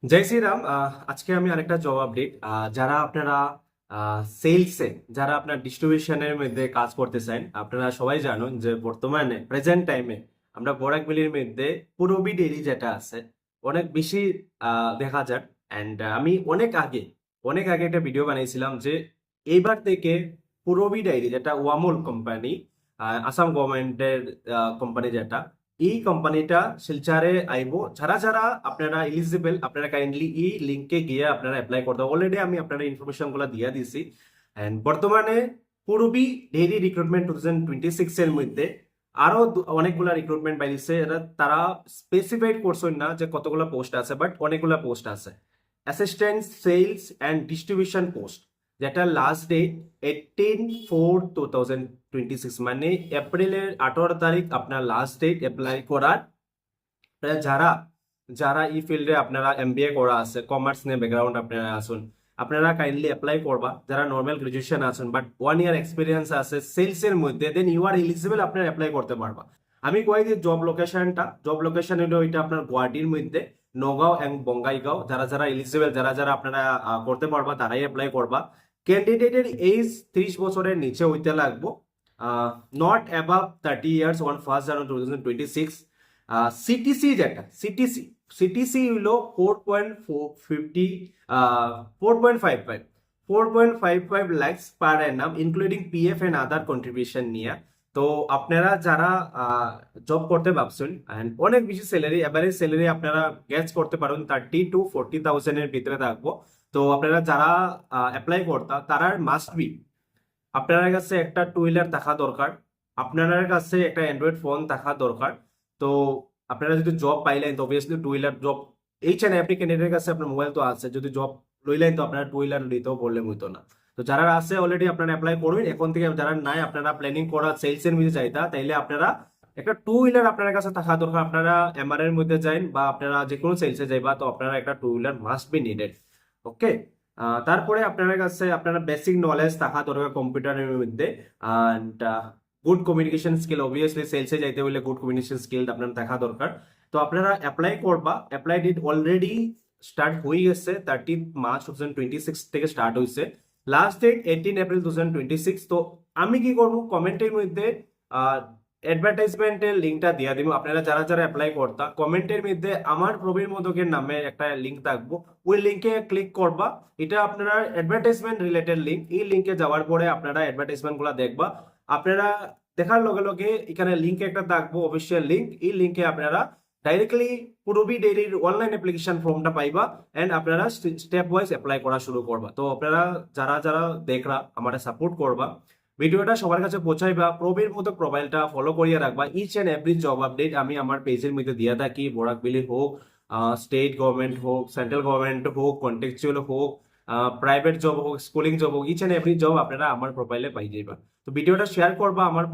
জয় শ্রীরাম। আজকে আমি আরেকটা জব আপডেট। যারা আপনারা সেলসে, যারা আপনার ডিস্ট্রিবিউশনের মধ্যে কাজ করতে চান, আপনারা সবাই জানুন যে বর্তমানে প্রেজেন্ট টাইমে আমরা বরাক ভ্যালির মধ্যে পুরবি ডেইরি যেটা আছে অনেক বেশি দেখা যায়। অ্যান্ড আমি অনেক আগে একটা ভিডিও বানিয়েছিলাম যে এইবার থেকে পুরবি ডায়েরি যেটা ওয়ামুল কোম্পানি, আসাম গভর্নমেন্টের কোম্পানি, যেটা এই কোম্পানিটা শিলচারে আইবো। যারা যারা আপনারা এলিজিবল, আপনারা কাইন্ডলি এই লিঙ্কে গিয়ে আপনারা অ্যাপ্লাই করতে। অলরেডি আমি আপনারা ইনফরমেশন গুলো দিয়ে দিছি। এন্ড বর্তমানে পূরবী ডেইরি রিক্রুটমেন্ট 2026 এর মধ্যে আরো অনেকগুলা রিক্রুটমেন্ট বাইরেছে। এরা তারা স্পেসিফাইড করছেন না যে কতগুলো পোস্ট আছে, বাট অনেকগুলা পোস্ট আছে। Assistant sales and distribution post, যেটা লাস্ট ডেট 18/4/2026, মানে এপ্রিলের 18 তারিখ আপনার লাস্ট ডেট অ্যাপ্লাই করার। যারা যারা এই ফিল্ডে আপনারা এমবিএ করা আছে, কমার্স নিয়ে ব্যাকগ্রাউন্ড আপনারা আসুন, আপনারা কাইন্ডলি অ্যাপ্লাই করবা। যারা নর্মাল গ্রাজুয়েশন আছেন বাট 1 ইয়ার এক্সপিরিয়েন্স আছে সেলস এর মধ্যে, দেন ইউ আর এলিজিবল, আপনারা অ্যাপ্লাই করতে পারবা। আমি কই যে জব লোকেশন হলো এটা আপনার গুয়াহাটির মধ্যে, নগাঁও এবং বঙ্গাইগাঁও। যারা যারা এলিজিবল, যারা যারা আপনারা করতে পারবা, তারাই অ্যাপ্লাই করবা। ক্যান্ডিডেটের এজ 30 বছরের নিচে হইতে লাগবো, not above 30 years on 1 January 2026। CTC যেটা সিটিসি হলো 4.55 lakhs per annum including PF and other contribution নিয়ে। তো আপনারা যারা জব করতে ভাবছেন and অনেক বেশি স্যালারি, এভারেজ স্যালারি আপনারা গেস করতে পারেন 30 to 40,000 এর ভিতরে থাকবো। তো আপনারা যারা অ্যাপ্লাই করতা, তারা মাস্ট বি আপনার কাছে একটা টু হুইলার থাকা দরকার, আপনার কাছে একটা অ্যান্ড্রয়েড ফোন থাকা দরকার। তো আপনারা যদি জব পাইলেন তো obviously two wheeler job, each and every ক্যান্ডিডেটের কাছে আপনার মোবাইল তো আছে। যদি জব লইলেন তো আপনারা টু হুইলার নিতেও প্রবলেম হইতো না। তো যারা আছে অলরেডি আপনারা অ্যাপ্লাই করবেন এখন থেকে। যারা নাই, আপনারা প্ল্যানিং করা সেলস এর মধ্যে যাইতা, তাইলে আপনারা একটা টু হুইলার আপনার কাছে থাকা দরকার। আপনারা এমআর এর মধ্যে যাইন বা আপনারা যে কোনো সেলসে যাইবা, তো আপনারা একটা two wheeler must be needed. Okay. তারপরে আপনার কাছে আপনারা বেসিক নলেজ থাকা দরকার কম্পিউটারের মধ্যে। And good communication skill, obviously সেলসে যাইতে হলে গুড কমিউনিকেশন স্কিল আপনার থাকা দরকার। তো আপনারা অ্যাপ্লাই করবা। অ্যাপ্লাই ডেট অলরেডি স্টার্ট হয়ে গেছে, 30 মার্চ 2026 থেকে স্টার্ট হয়েছে। Last date 18 April 2026। তো আমি কি করবো, কমেন্টের মধ্যে অ্যাডভার্টাইজমেন্টের লিঙ্কটা দিয়ে দিব। আপনারা যারা যারা অ্যাপ্লাই করতা, কমেন্টের মধ্যে আমার প্রবীর মোদকের নামে একটা লিঙ্ক থাকবো, ওই লিঙ্কে ক্লিক করবা। এটা আপনারা অ্যাডভার্টাইজমেন্ট রিলেটেড লিঙ্ক। এই লিঙ্কে যাওয়ার পরে আপনারা অ্যাডভার্টাইজমেন্ট গুলা দেখবা। আপনারা দেখার লগে লগে এখানে লিঙ্ক একটা থাকবো, অফিসিয়াল লিঙ্ক। এই লিঙ্কে আপনারা ডাইরেক্টলি পুরবী ডেইরির অনলাইন অ্যাপ্লিকেশন ফর্মটা পাইবা এন্ড আপনারা স্টেপ ওয়াইজ অ্যাপ্লাই করা শুরু করবা। তো আপনারা যারা যারা দেখরা আমাদের সাপোর্ট করবা, ভিডিওটা সবার কাছে পৌঁছাইবা, প্রবীর মতো প্রোফাইলটা ফলো করিয়া রাখবা। Each and every job update আমি আমার পেজের মধ্যে দিয়ে থাকি। বরাকবিলি হোক, স্টেট গভর্নমেন্ট হোক, সেন্ট্রাল গভর্নমেন্ট হোক, কন্টেকচুয়াল হোক, প্রাইভেট জব হোক, স্কুলিং জব হোক, ইচ এন্ড এভরি জব আপনারা আমার প্রোফাইলে পাই যাইবা। তো ভিডিওটা শেয়ার করবা, আমার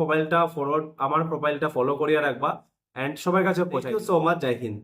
প্রোফাইলটা ফলো করিয়া রাখবা এন্ড সবার কাছে পৌঁছাই। সো মাচ, জয় হিন্দ।